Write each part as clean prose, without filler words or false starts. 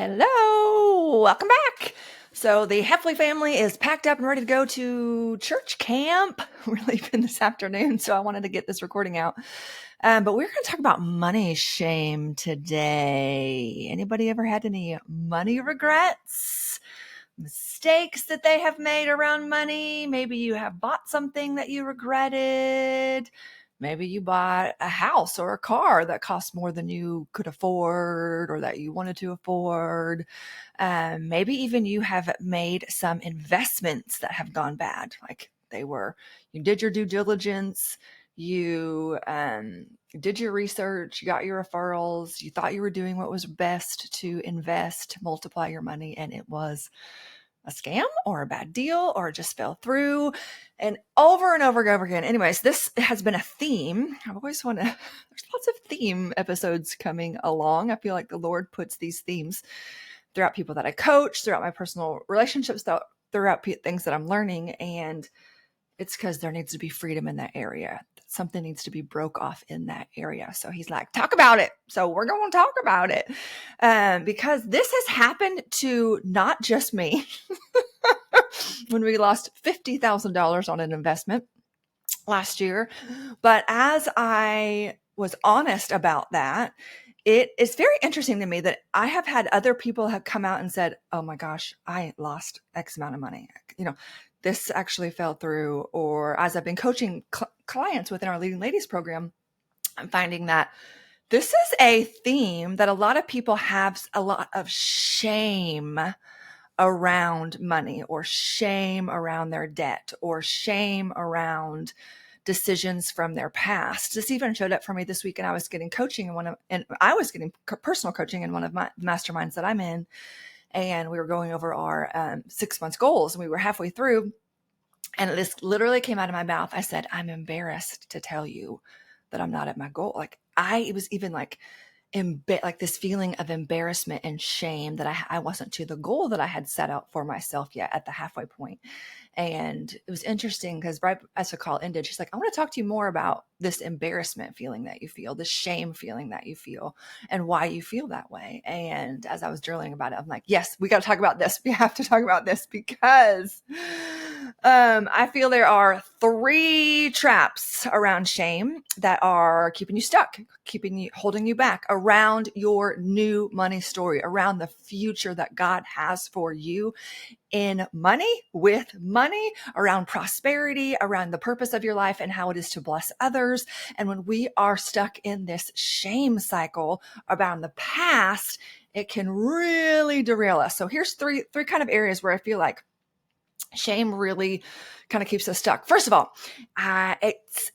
Hello, welcome back. So the Heffley family is packed up and ready to go to church camp. We're leaving this afternoon, so I wanted to get this recording out. But we're going to talk about money shame today. Anybody ever had any money regrets? Mistakes that they have made around money? Maybe you have bought something that you regretted. Maybe you bought a house or a car that cost more than you could afford or that you wanted to afford. Maybe even you have made some investments that have gone bad. Like you did your due diligence, you did your research, you got your referrals, you thought you were doing what was best to invest, multiply your money, and it was a scam or a bad deal or just fell through, and over and over and over again. Anyways, this has been a theme. There's lots of theme episodes coming along. I feel like the Lord puts these themes throughout people that I coach, throughout my personal relationships, throughout things that I'm learning. And it's because there needs to be freedom in that area. Something needs to be broke off in that area. So he's like, talk about it. So we're going to talk about it because this has happened to not just me. When we lost $50,000 on an investment last year. But as I was honest about that, it is very interesting to me that I have had other people have come out and said, oh my gosh, I lost X amount of money. This actually fell through. Or as I've been coaching clients within our Leading Ladies program, I'm finding that this is a theme that a lot of people have a lot of shame around money, or shame around their debt, or shame around decisions from their past. This even showed up for me this week, and I was getting coaching and I was getting personal coaching in one of my masterminds that I'm in. And we were going over our 6 months goals, and we were halfway through. And this literally came out of my mouth. I said, I'm embarrassed to tell you that I'm not at my goal. It was even like this feeling of embarrassment and shame that I wasn't to the goal that I had set out for myself yet at the halfway point. And it was interesting because right as the call ended, she's like, I want to talk to you more about this embarrassment feeling that you feel, this shame feeling that you feel, and why you feel that way. And as I was journaling about it, I'm like, yes, we got to talk about this. We have to talk about this because I feel there are 3 traps around shame that are keeping you stuck, holding you back around your new money story, around the future that God has for you in money, with money, around prosperity, around the purpose of your life and how it is to bless others. And when we are stuck in this shame cycle about the past, it can really derail us. So here's three kind of areas where I feel like shame really kind of keeps us stuck. First of all, it's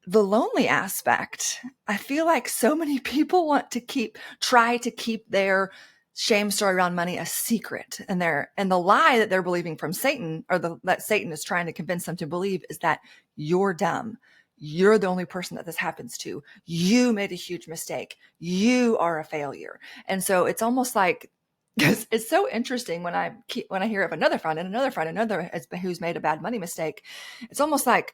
the lonely aspect. I feel like so many people want to try to keep their shame story around money a secret. And the lie that they're believing from Satan, or that Satan is trying to convince them to believe, is that you're dumb. You're the only person that this happens to. You made a huge mistake. You are a failure. And so it's almost like, because it's so interesting when I hear of another friend who's made a bad money mistake, it's almost like,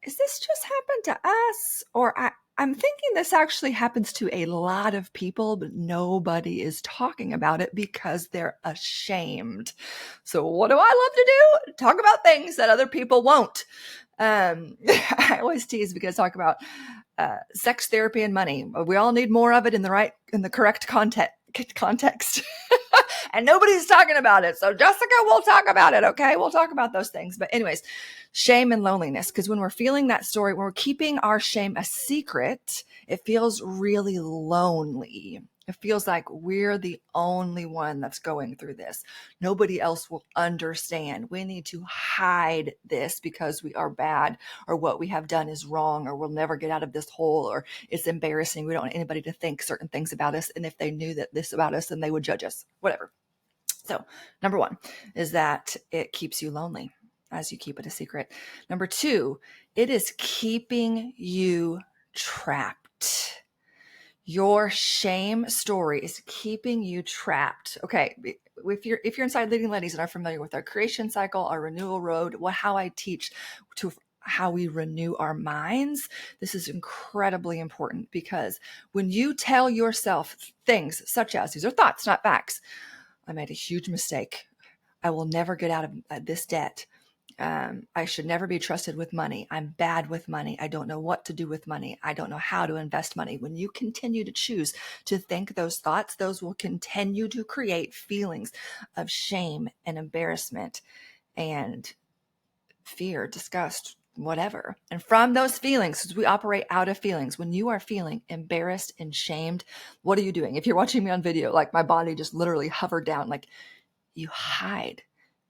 is this just happened to us? Or I'm thinking this actually happens to a lot of people, but nobody is talking about it because they're ashamed. So what do I love to do? Talk about things that other people won't. I always tease because I talk about sex therapy and money. We all need more of it in the correct context. And nobody's talking about it. So Jessica, we'll talk about it. Okay. We'll talk about those things. But anyways, shame and loneliness. Because when we're feeling that story, when we're keeping our shame a secret, it feels really lonely. It feels like we're the only one that's going through this. Nobody else will understand. We need to hide this because we are bad, or what we have done is wrong, or we'll never get out of this hole, or it's embarrassing. We don't want anybody to think certain things about us. And if they knew this about us, then they would judge us, whatever. So number 1 is that it keeps you lonely as you keep it a secret. Number 2, it is keeping you trapped. Your shame story is keeping you trapped. Okay, if you're inside Leading Ladies and are familiar with our creation cycle, our renewal road, how I teach to how we renew our minds. This is incredibly important because when you tell yourself things such as, these are thoughts, not facts. I made a huge mistake. I will never get out of this debt. I should never be trusted with money. I'm bad with money. I don't know what to do with money. I don't know how to invest money. When you continue to choose to think those thoughts, those will continue to create feelings of shame and embarrassment and fear, disgust, whatever. And from those feelings, because we operate out of feelings, when you are feeling embarrassed and shamed, what are you doing? If you're watching me on video, like my body just literally hovered down, like you hide,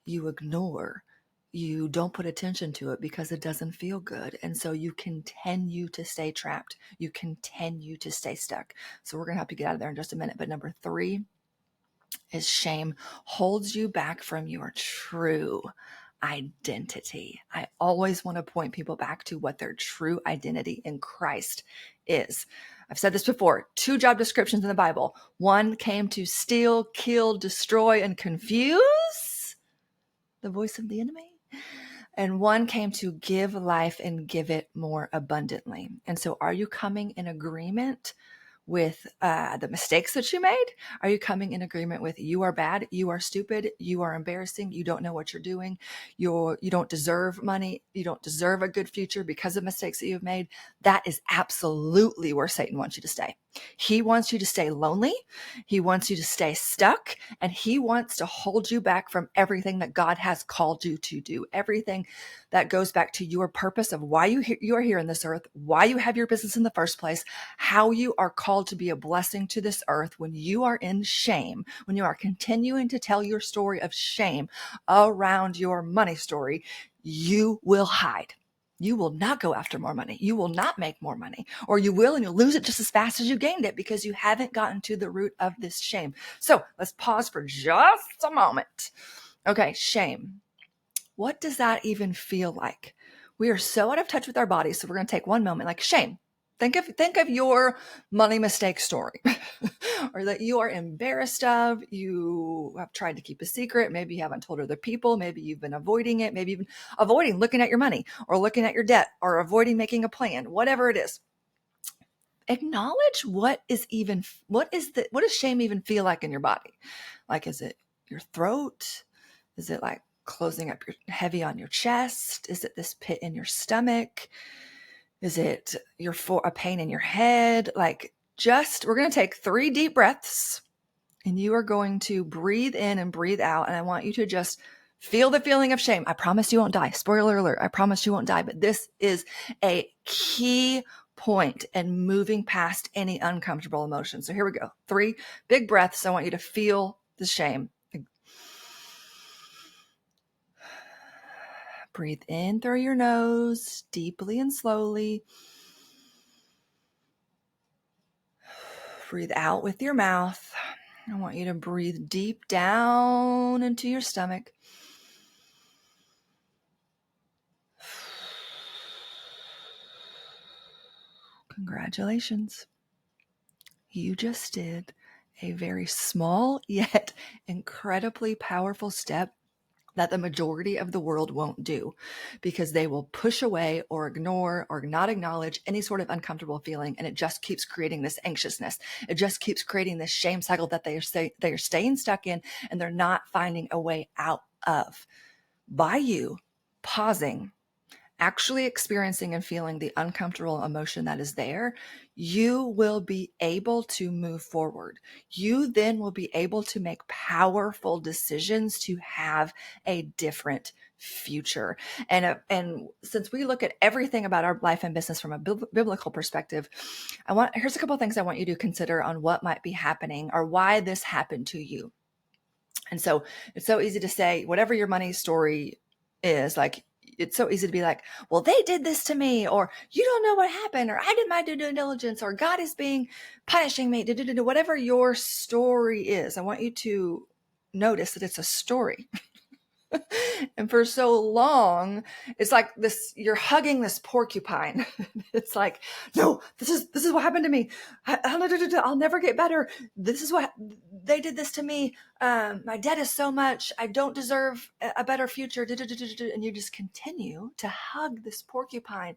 you ignore, you don't put attention to it because it doesn't feel good. And so you continue to stay trapped. You continue to stay stuck. So we're going to help you get out of there in just a minute. But number 3 is shame holds you back from your true identity. I always want to point people back to what their true identity in Christ is. I've said this before, 2 job descriptions in the Bible. One came to steal, kill, destroy, and confuse, the voice of the enemy. And one came to give life and give it more abundantly. And so are you coming in agreement with the mistakes that you made? Are you coming in agreement with you are bad, you are stupid, you are embarrassing, you don't know what you're doing, you don't deserve money, you don't deserve a good future because of mistakes that you've made? That is absolutely where Satan wants you to stay. He wants you to stay lonely. He wants you to stay stuck, and he wants to hold you back from everything that God has called you to do, everything that goes back to your purpose of why you are here in this earth, why you have your business in the first place, how you are called to be a blessing to this earth. When you are in shame, when you are continuing to tell your story of shame around your money story, you will hide. You will not go after more money. You will not make more money, or you will, and you'll lose it just as fast as you gained it because you haven't gotten to the root of this shame. So let's pause for just a moment. Okay, shame. What does that even feel like? We are so out of touch with our bodies. So we're going to take one moment, like shame. Think of your money mistake story or that you are embarrassed of. You have tried to keep a secret. Maybe you haven't told other people. Maybe you've been avoiding it. Maybe even avoiding looking at your money or looking at your debt or avoiding making a plan, whatever it is. Acknowledge what does shame even feel like in your body? Like, is it your throat? Is it like closing up heavy on your chest? Is it this pit in your stomach? Is it a pain in your head? Like, we're going to take 3 deep breaths, and you are going to breathe in and breathe out. And I want you to just feel the feeling of shame. I promise you won't die. Spoiler alert. I promise you won't die. But this is a key point in moving past any uncomfortable emotion. So here we go. 3 big breaths. I want you to feel the shame. Breathe in through your nose, deeply and slowly. Breathe out with your mouth. I want you to breathe deep down into your stomach. Congratulations. You just did a very small yet incredibly powerful step that the majority of the world won't do, because they will push away or ignore or not acknowledge any sort of uncomfortable feeling. And it just keeps creating this anxiousness. It just keeps creating this shame cycle that they are staying stuck in, and they're not finding a way out of. By you pausing, actually experiencing and feeling the uncomfortable emotion that is there, you will be able to move forward. You then will be able to make powerful decisions to have a different future. And since we look at everything about our life and business from a biblical perspective, here's a couple of things I want you to consider on what might be happening or why this happened to you. And so it's so easy to say, whatever your money story is, like, it's so easy to be like, well, they did this to me, or you don't know what happened, or I did my due diligence, or God is punishing me, whatever your story is. I want you to notice that it's a story. And for so long, it's like this, you're hugging this porcupine. It's like, no, this is what happened to me. I'll never get better. This is what they did this to me. My debt is so much. I don't deserve a better future. And you just continue to hug this porcupine.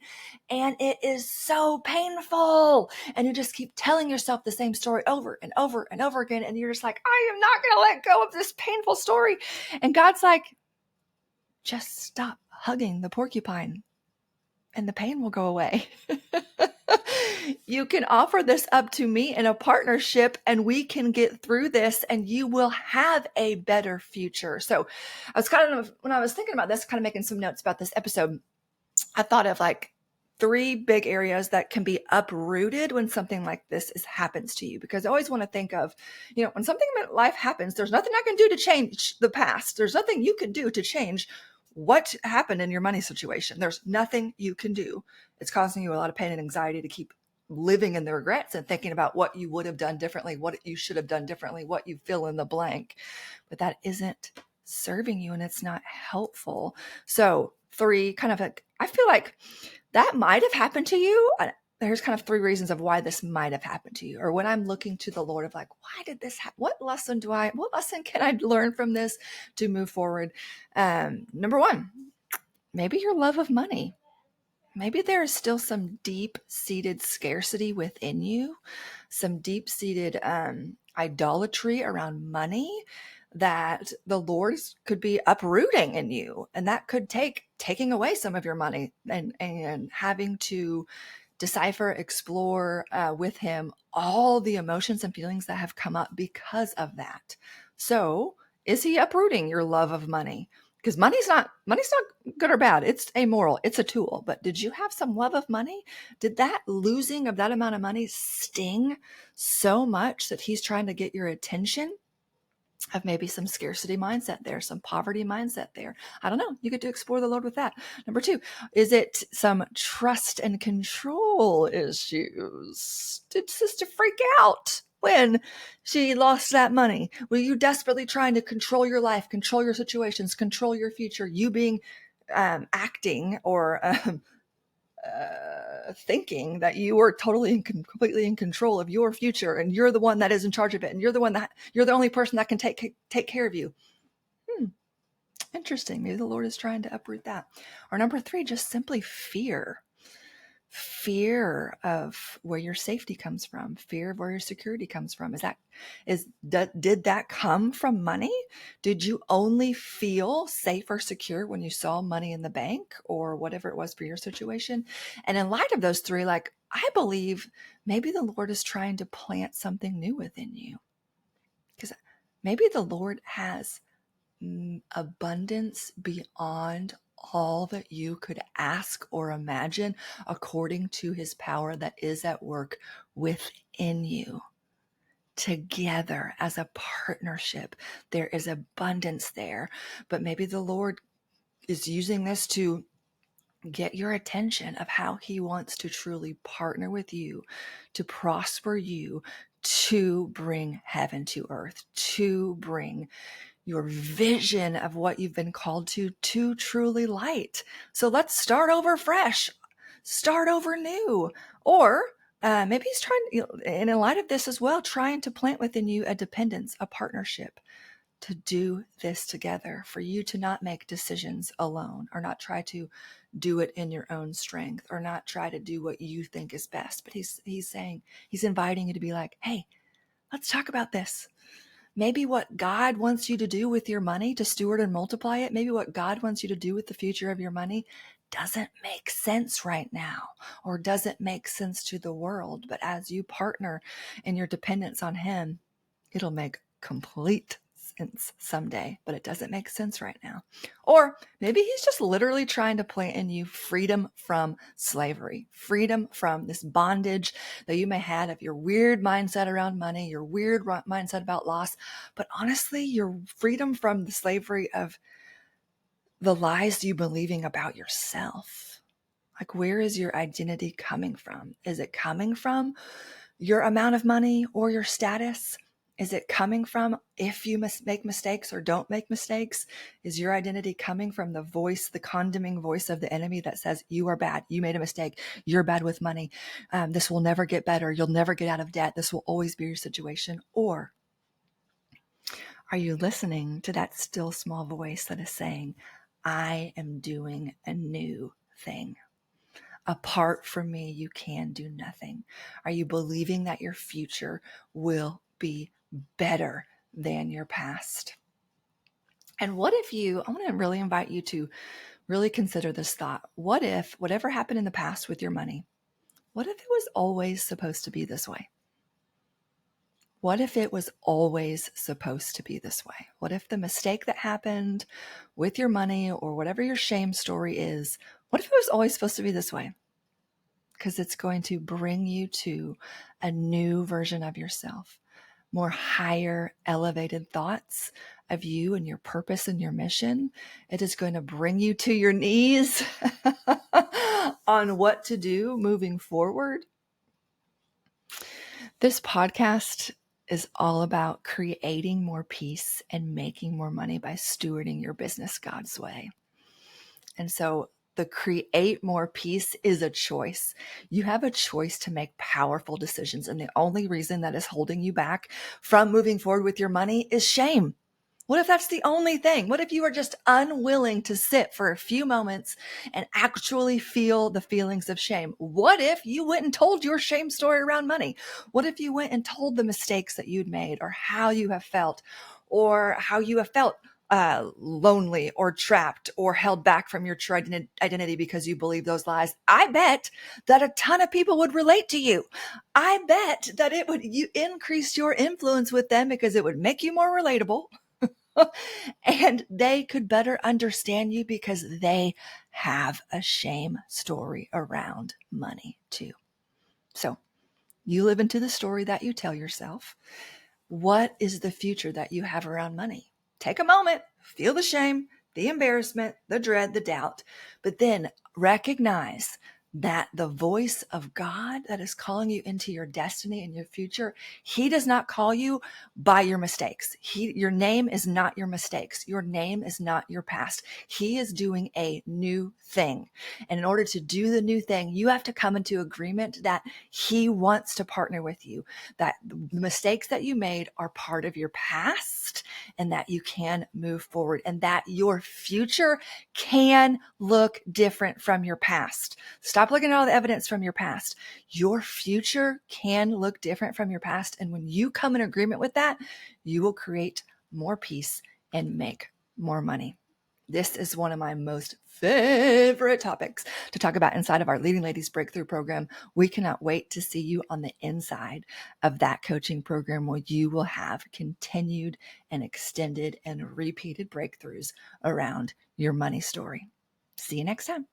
And it is so painful. And you just keep telling yourself the same story over and over and over again. And you're just like, I am not going to let go of this painful story. And God's like, just stop hugging the porcupine and the pain will go away. You can offer this up to me in a partnership and we can get through this and you will have a better future. So I was when I was thinking about this, kind of making some notes about this episode, I thought of like 3 big areas that can be uprooted when something like this happens to you. Because I always want to think of, when something in life happens, there's nothing I can do to change the past. There's nothing you can do to change what happened in your money situation. There's nothing you can do. It's causing you a lot of pain and anxiety to keep living in the regrets and thinking about what you would have done differently, what you should have done differently, what you fill in the blank. But that isn't serving you and it's not helpful. So 3 kind of I feel like that might have happened to you. There's kind of 3 reasons of why this might have happened to you. Or when I'm looking to the Lord of like, why did this happen? What lesson can I learn from this to move forward? Number 1, maybe your love of money. Maybe there is still some deep-seated scarcity within you, some deep-seated idolatry around money that the Lord could be uprooting in you. And that could taking away some of your money and having to decipher, explore with him all the emotions and feelings that have come up because of that. So is he uprooting your love of money? Because money's not good or bad. It's amoral. It's a tool. But did you have some love of money? Did that losing of that amount of money sting so much that he's trying to get your attention? Of maybe some scarcity mindset there, some poverty mindset there. I don't know. You get to explore the Lord with that. Number 2, is it some trust and control issues? Did sister freak out when she lost that money? Were you desperately trying to control your life, control your situations, control your future? You being acting or thinking that you are totally and completely in control of your future and you're the one that is in charge of it and you're the only person that can take care of you. Interesting. Maybe the Lord is trying to uproot that. Or number 3, just simply fear of where your safety comes from, fear of where your security comes from. Did that come from money? Did you only feel safe or secure when you saw money in the bank or whatever it was for your situation? And in light of those 3, I believe maybe the Lord is trying to plant something new within you, because maybe the Lord has abundance beyond all that you could ask or imagine, according to his power that is at work within you. Together as a partnership, there is abundance there. But maybe the Lord is using this to get your attention of how he wants to truly partner with you, to prosper you, to bring heaven to earth, to bring your vision of what you've been called to truly light. So let's start over fresh, start over new. Or maybe he's trying, and in light of this as well, trying to plant within you a dependence, a partnership to do this together, for you to not make decisions alone or not try to do it in your own strength or not try to do what you think is best. But he's saying, he's inviting you to be like, hey, let's talk about this. Maybe what God wants you to do with your money, to steward and multiply it, maybe what God wants you to do with the future of your money doesn't make sense right now or doesn't make sense to the world. But as you partner in your dependence on him, it'll make complete sense someday, but it doesn't make sense right now. Or maybe he's just literally trying to plant in you freedom from slavery, freedom from this bondage that you may have of your weird mindset around money, your weird mindset about loss, but honestly, your freedom from the slavery of the lies you believing about yourself. Like, where is your identity coming from? Is it coming from your amount of money or your status? Is it coming from if you must make mistakes or don't make mistakes? Is your identity coming from the voice, the condemning voice of the enemy that says you are bad, you made a mistake, you're bad with money, this will never get better, you'll never get out of debt, this will always be your situation? Or Are you listening to that still small voice that is saying, I am doing a new thing? Apart from me, you can do nothing. Are you believing that your future will be better than your past? And what if I want to really invite you to really consider this thought. What if whatever happened in the past with your money, what if it was always supposed to be this way? What if it was always supposed to be this way? What if the mistake that happened with your money or whatever your shame story is, what if it was always supposed to be this way? Because it's going to bring you to a new version of yourself, more higher, elevated thoughts of you and your purpose and your mission. It is going to bring you to your knees on what to do moving forward. This podcast is all about creating more peace and making more money by stewarding your business God's way. And so the create more peace is a choice. You have a choice to make powerful decisions. And the only reason that is holding you back from moving forward with your money is shame. What if that's the only thing? What if you are just unwilling to sit for a few moments and actually feel the feelings of shame? What if you went and told your shame story around money? What if you went and told the mistakes that you'd made or how you have felt or how you have felt lonely or trapped or held back from your true identity because you believe those lies? I bet that a ton of people would relate to you. I bet that it would increase your influence with them because it would make you more relatable. And they could better understand you because they have a shame story around money too. So you live into the story that you tell yourself. What is the future that you have around money? Take a moment, feel the shame, the embarrassment, the dread, the doubt, but then recognize that the voice of God that is calling you into your destiny and your future, he does not call you by your mistakes. Your name is not your mistakes. Your name is not your past. He is doing a new thing. And in order to do the new thing, you have to come into agreement that he wants to partner with you, that the mistakes that you made are part of your past and that you can move forward and that your future can look different from your past. Stop looking at all the evidence from your past. Your future can look different from your past. And when you come in agreement with that, you will create more peace and make more money. This is one of my most favorite topics to talk about inside of our Leading Ladies Breakthrough program. We cannot wait to see you on the inside of that coaching program where you will have continued and extended and repeated breakthroughs around your money story. See you next time.